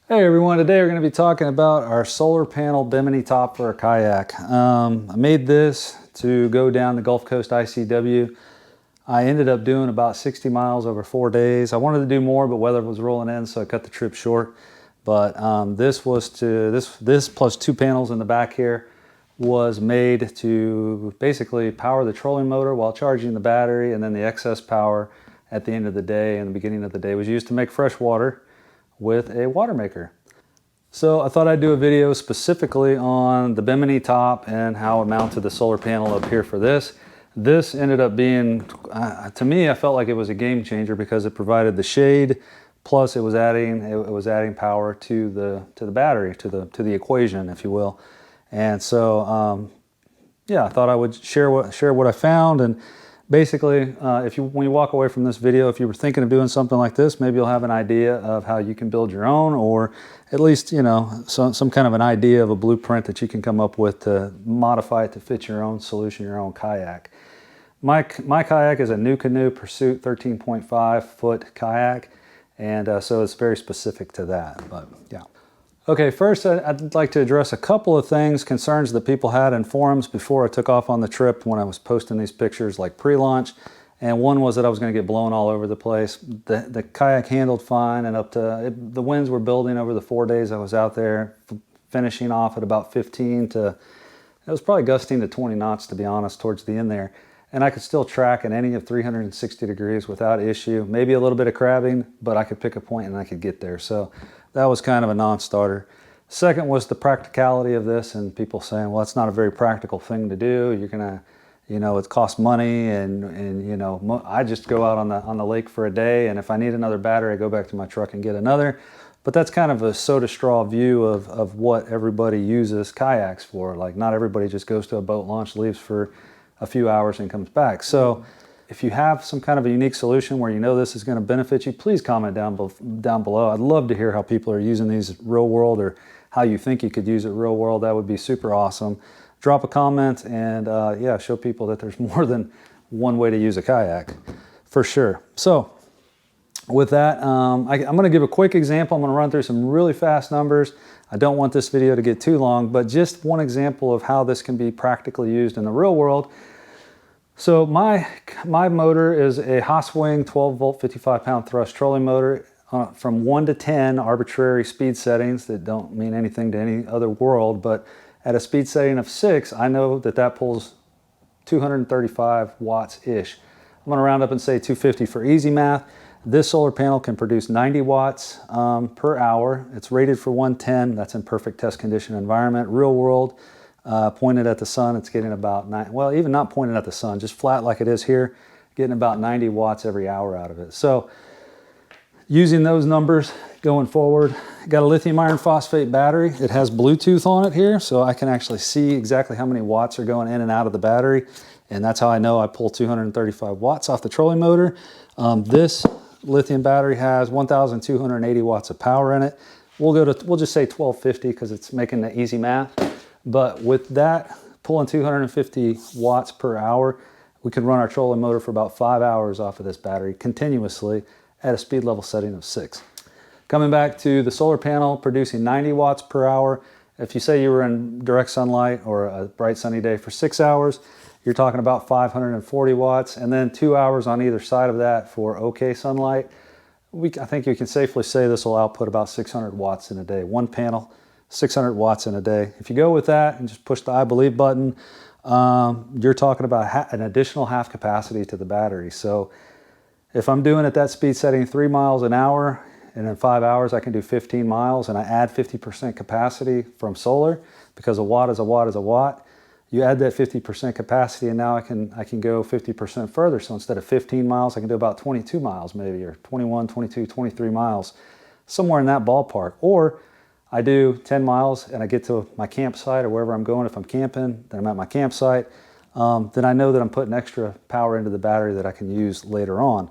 Hey everyone, today we're going to be talking about our solar panel Bimini top for a kayak. I made this to go down the Gulf Coast ICW. I ended up doing about 60 miles over 4 days. I wanted to do more, but weather was rolling in, so I cut the trip short. But this plus two panels in the back here was made to basically power the trolling motor while charging the battery, and then the excess power at the end of the day and the beginning of the day was used to make fresh water with a water maker. So I thought I'd do a video specifically on the Bimini top and how I mounted the solar panel up here for this. This ended up being, to me, I felt like it was a game changer because it provided the shade, plus it was adding power to the battery, to the equation, if you will. And so yeah, I thought I would share what I found. And basically, when you walk away from this video, if you were thinking of doing something like this, maybe you'll have an idea of how you can build your own, or at least, you know, some kind of an idea of a blueprint that you can come up with to modify it to fit your own solution, your own kayak. My kayak is a New Canoe Pursuit 13.5 foot kayak, and so it's very specific to that, but yeah. Okay, first I'd like to address a couple of concerns that people had in forums before I took off on the trip when I was posting these pictures like pre-launch. And one was that I was going to get blown all over the place. The kayak handled fine, and the winds were building over the 4 days I was out there, finishing off at about 15 to, it was probably gusting to 20 knots to be honest towards the end there. And I could still track in any of 360 degrees without issue. Maybe a little bit of crabbing, but I could pick a point and I could get there. So that was kind of a non-starter. Second was the practicality of this, and people saying, well, it's not a very practical thing to do. You're gonna, you know, it costs money, and you know, I just go out on the lake for a day, and if I need another battery, I go back to my truck and get another. But that's kind of a soda straw view of what everybody uses kayaks for. Like, not everybody just goes to a boat launch, leaves for a few hours and comes back. So if you have some kind of a unique solution where you know this is going to benefit you, please comment down below. I'd love to hear how people are using these real world, or how you think you could use it real world. That would be super awesome. Drop a comment and yeah, show people that there's more than one way to use a kayak, for sure. So with that, I'm going to give a quick example. I'm going to run through some really fast numbers. I don't want this video to get too long, but just one example of how this can be practically used in the real world. So my motor is a Haaswing 12 volt 55 pound thrust trolling motor from 1 to 10 arbitrary speed settings that don't mean anything to any other world, but at a speed setting of 6, I know that pulls 235 watts-ish. I'm going to round up and say 250 for easy math. This solar panel can produce 90 watts per hour. It's rated for 110. That's in perfect test condition environment. Real world, pointed at the sun, it's getting about well, even not pointed at the sun, just flat like it is here, getting about 90 watts every hour out of it. So using those numbers going forward, got a lithium iron phosphate battery. It has Bluetooth on it here, so I can actually see exactly how many watts are going in and out of the battery. And that's how I know I pull 235 watts off the trolling motor. This lithium battery has 1,280 watts of power in it. We'll just say 1,250 because it's making the easy math. But with that, pulling 250 watts per hour, we can run our trolling motor for about 5 hours off of this battery continuously at a speed level setting of 6. Coming back to the solar panel producing 90 watts per hour, if you say you were in direct sunlight or a bright sunny day for 6 hours, you're talking about 540 watts, and then 2 hours on either side of that for okay sunlight. I think you can safely say this will output about 600 watts in a day. One panel, 600 watts in a day. If you go with that and just push the I believe button, you're talking about an additional half capacity to the battery. So if I'm doing at that speed setting 3 miles an hour, and in 5 hours I can do 15 miles, and I add 50% capacity from solar, because a watt is a watt is a watt, you add that 50% capacity, and now I can go 50% further. So instead of 15 miles, I can do about 22 miles maybe, or 21, 22, 23 miles, somewhere in that ballpark. Or I do 10 miles and I get to my campsite or wherever I'm going. If I'm camping, then I'm at my campsite. Then I know that I'm putting extra power into the battery that I can use later on.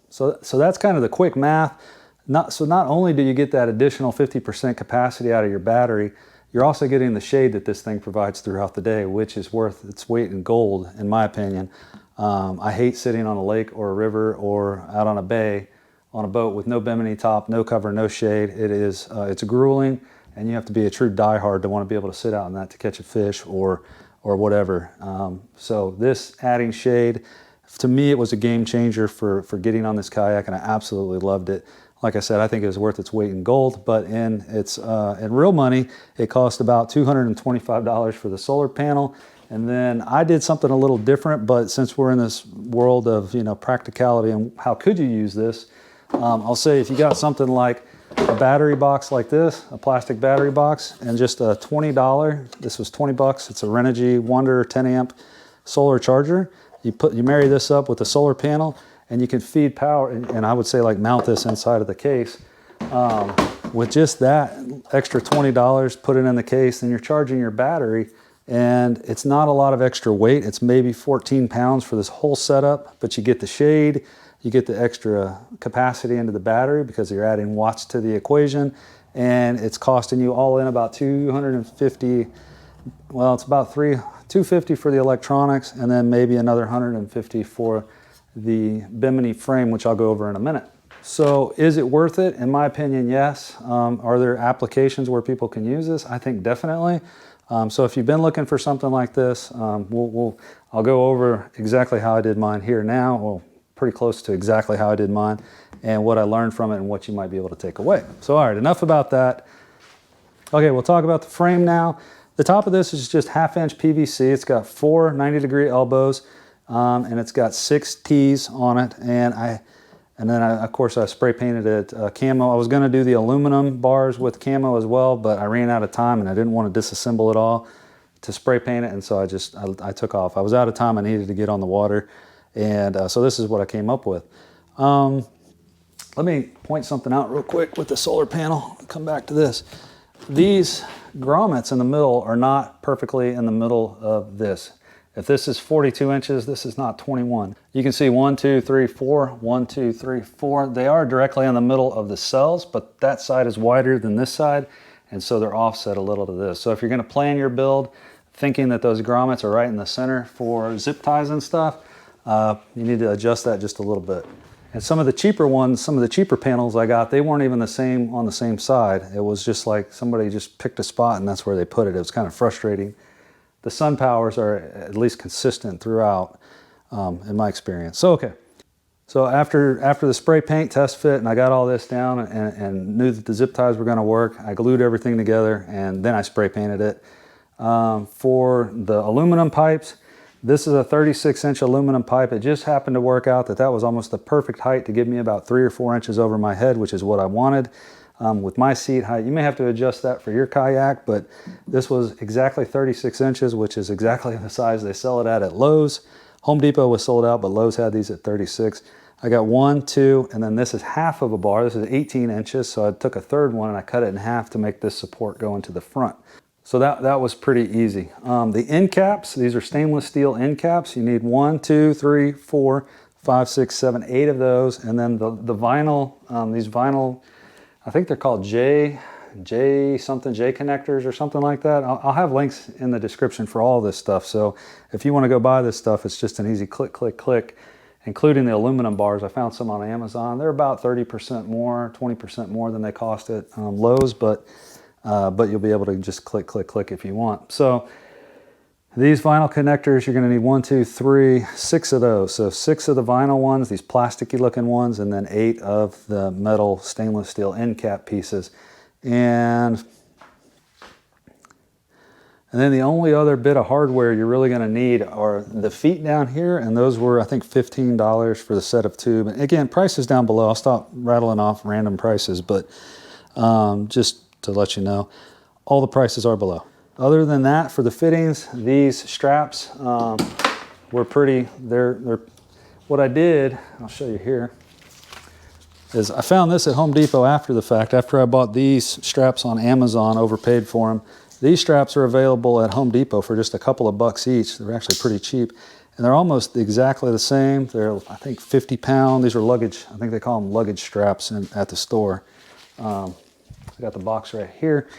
So that's kind of the quick math. Not only do you get that additional 50% capacity out of your battery, you're also getting the shade that this thing provides throughout the day, which is worth its weight in gold, in my opinion. I hate sitting on a lake or a river or out on a bay on a boat with no Bimini top, no cover, no shade. It's grueling, and you have to be a true diehard to want to be able to sit out in that to catch a fish or whatever. So this adding shade, to me, it was a game changer for getting on this kayak, and I absolutely loved it. Like I said, I think it was worth its weight in gold, but in real money, it cost about $225 for the solar panel. And then I did something a little different, but since we're in this world of, you know, practicality and how could you use this, I'll say if you got something like a battery box like this, a plastic battery box, and just a $20, this was 20 bucks, it's a Renogy Wonder 10 amp solar charger. You marry this up with a solar panel, and you can feed power, and I would say like mount this inside of the case. With just that extra $20, put it in the case, and you're charging your battery, and it's not a lot of extra weight. It's maybe 14 pounds for this whole setup, but you get the shade, you get the extra capacity into the battery because you're adding watts to the equation, and it's costing you all in about 250, well, it's about $250 for the electronics, and then maybe another $150 for the Bimini frame, which I'll go over in a minute. So is it worth it? In my opinion, yes. Are there applications where people can use this? I think definitely. So if you've been looking for something like this, I'll go over exactly how I did mine here now, well, pretty close to exactly how I did mine, and what I learned from it and what you might be able to take away. So all right, enough about that. Okay, we'll talk about the frame now. The top of this is just 1/2-inch PVC. It's got 4 90-degree elbows, and it's got 6 T's on it. And then of course I spray painted it camo. I was gonna do the aluminum bars with camo as well, but I ran out of time and I didn't want to disassemble it all to spray paint it, and so I took off. I was out of time, I needed to get on the water, and so this is what I came up with. Let me point something out real quick with the solar panel. I'll come back to this. These grommets in the middle are not perfectly in the middle of this. If this is 42 inches, this is not 21. You can see 1, 2, 3, 4, 1, 2, 3, 4. They are directly in the middle of the cells, but that side is wider than this side, and so they're offset a little to this. So if you're gonna plan your build thinking that those grommets are right in the center for zip ties and stuff, you need to adjust that just a little bit. And some of the cheaper ones, some of the cheaper panels I got, they weren't even the same on the same side. It was just like somebody just picked a spot and that's where they put it. It was kind of frustrating. The sun powers are at least consistent throughout, in my experience. So, okay. So after the spray paint test fit and I got all this down and knew that the zip ties were gonna work, I glued everything together and then I spray painted it. For the aluminum pipes, this is a 36-inch aluminum pipe. It just happened to work out that was almost the perfect height to give me about 3 or 4 inches over my head, which is what I wanted. With my seat height, you may have to adjust that for your kayak, but this was exactly 36 inches, which is exactly the size they sell it at Lowe's. Home Depot was sold out, but Lowe's had these at 36. I got 1, 2, and then this is half of a bar. This is 18 inches, so I took a third one and I cut it in half to make this support go into the front. So that was pretty easy. The end caps, these are stainless steel end caps. You need 1, 2, 3, 4, 5, 6, 7, 8 of those, and then the vinyl, these vinyl, I think they're called J connectors or something like that. I'll have links in the description for all this stuff. So if you want to go buy this stuff, it's just an easy click, click, click, including the aluminum bars. I found some on Amazon. They're about 30% more, 20% more than they cost at Lowe's, but you'll be able to just click, click, click if you want. So these vinyl connectors, you're gonna need 1, 2, 3, 6 of those. So 6 of the vinyl ones, these plasticky looking ones, and then 8 of the metal stainless steel end cap pieces. And then the only other bit of hardware you're really gonna need are the feet down here, and those were, I think, $15 for the set of tube. And again, prices down below. I'll stop rattling off random prices, but just to let you know, all the prices are below. Other than that, for the fittings, these straps were pretty, what I did, I'll show you here, is I found this at Home Depot after the fact. After I bought these straps on Amazon, overpaid for them. These straps are available at Home Depot for just a couple of bucks each. They're actually pretty cheap. And they're almost exactly the same. They're, I think, 50 pound. These are luggage, I think they call them luggage straps at the store. I got the box right here.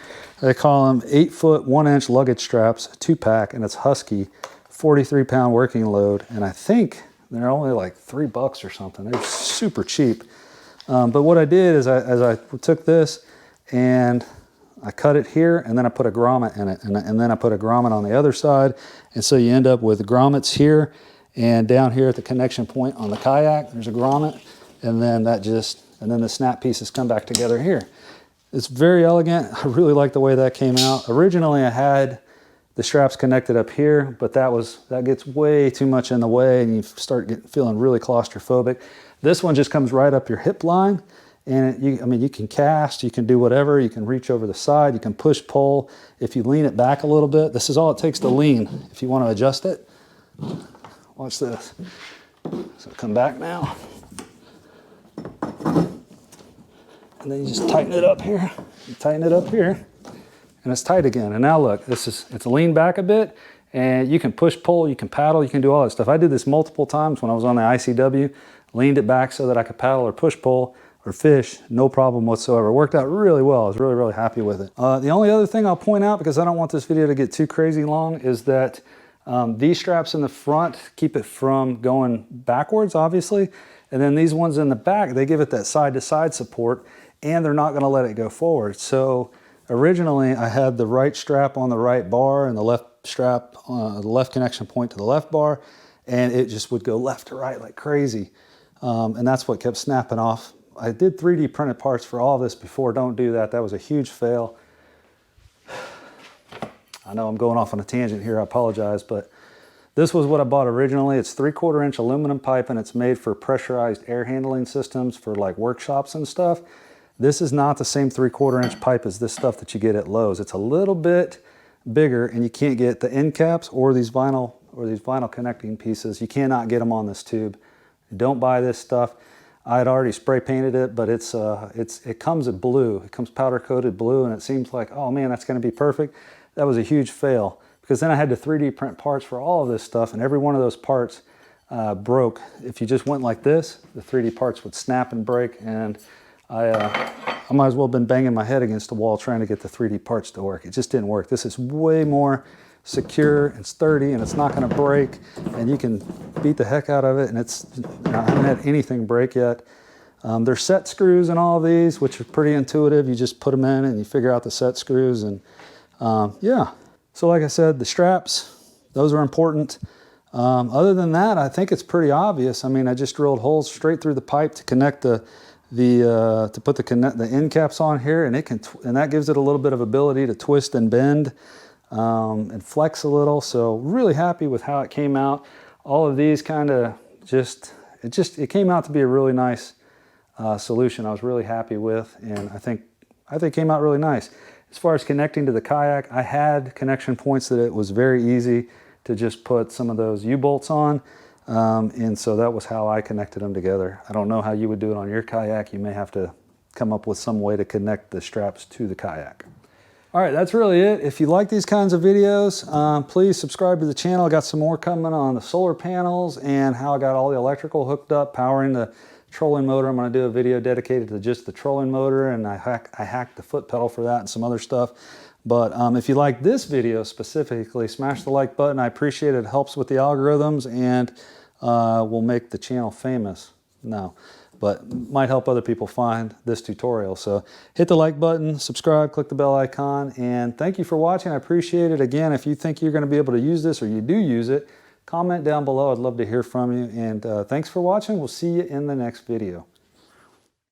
They call them 8-foot, 1-inch luggage straps, 2-pack, and it's Husky, 43-pound working load. And I think they're only like $3 or something. They're super cheap. But what I did is I took this and I cut it here, and then I put a grommet in it, and then I put a grommet on the other side, and so you end up with grommets here, and down here at the connection point on the kayak, there's a grommet, and then the snap pieces come back together here. It's very elegant. I really like the way that came out. Originally, I had the straps connected up here, but that gets way too much in the way, and you start feeling really claustrophobic. This one just comes right up your hip line. And you can cast, you can do whatever, you can reach over the side, you can push, pull. If you lean it back a little bit, this is all it takes to lean. If you want to adjust it, watch this. So come back now. And then you just tighten it up here, you tighten it up here, and it's tight again. And now look, it's leaned back a bit, and you can push, pull, you can paddle, you can do all that stuff. I did this multiple times when I was on the ICW, leaned it back so that I could paddle or push, pull, or fish, no problem whatsoever. It worked out really well. I was really, really happy with it. The only other thing I'll point out, because I don't want this video to get too crazy long, is that these straps in the front keep it from going backwards, obviously. And then these ones in the back, they give it that side-to-side support, and they're not gonna let it go forward. So originally I had the right strap on the right bar and the left strap, the left connection point to the left bar, and it just would go left to right like crazy. And that's what kept snapping off. I did 3D printed parts for all this before. Don't do that. That was a huge fail. I know I'm going off on a tangent here. I apologize, but this was what I bought originally. It's 3/4 inch aluminum pipe, and it's made for pressurized air handling systems for like workshops and stuff. This is not the same 3/4 inch pipe as this stuff that you get at Lowe's. It's a little bit bigger, and you can't get the end caps or these vinyl connecting pieces. You cannot get them on this tube. Don't buy this stuff. I had already spray painted it, but it comes at blue. It comes powder coated blue, and it seems like, oh man, that's going to be perfect. That was a huge fail, because then I had to 3D print parts for all of this stuff, and every one of those parts broke. If you just went like this, the 3D parts would snap and break, and I might as well have been banging my head against the wall trying to get the 3D parts to work. It just didn't work. This is way more secure and sturdy, and it's not going to break, and you can beat the heck out of it, and I haven't had anything break yet. There's set screws in all of these, which are pretty intuitive. You just put them in and you figure out the set screws, and yeah. So like I said, the straps, those are important. Other than that, I think it's pretty obvious. I mean, I just drilled holes straight through the pipe to connect to put the end caps on here, and that gives it a little bit of ability to twist and bend and flex a little. So really happy with how it came out. All of these kind of it came out to be a really nice solution. I was really happy with, and I think it came out really nice. As far as connecting to the kayak, I had connection points that it was very easy to just put some of those U-bolts on, and so that was how I connected them together. I don't know how you would do it on your kayak. You may have to come up with some way to connect the straps to the kayak. All right, that's really it. If you like these kinds of videos, please subscribe to the channel. I got some more coming on the solar panels and how I got all the electrical hooked up, powering the trolling motor. I'm going to do a video dedicated to just the trolling motor, and I hacked the foot pedal for that and some other stuff. But if you like this video specifically, smash the like button. I appreciate it. It helps with the algorithms and will make the channel famous. No, but might help other people find this tutorial. So hit the like button, subscribe, click the bell icon, and thank you for watching. I appreciate it. Again, if you think you're going to be able to use this, or you do use it, comment down below. I'd love to hear from you. And thanks for watching. We'll see you in the next video.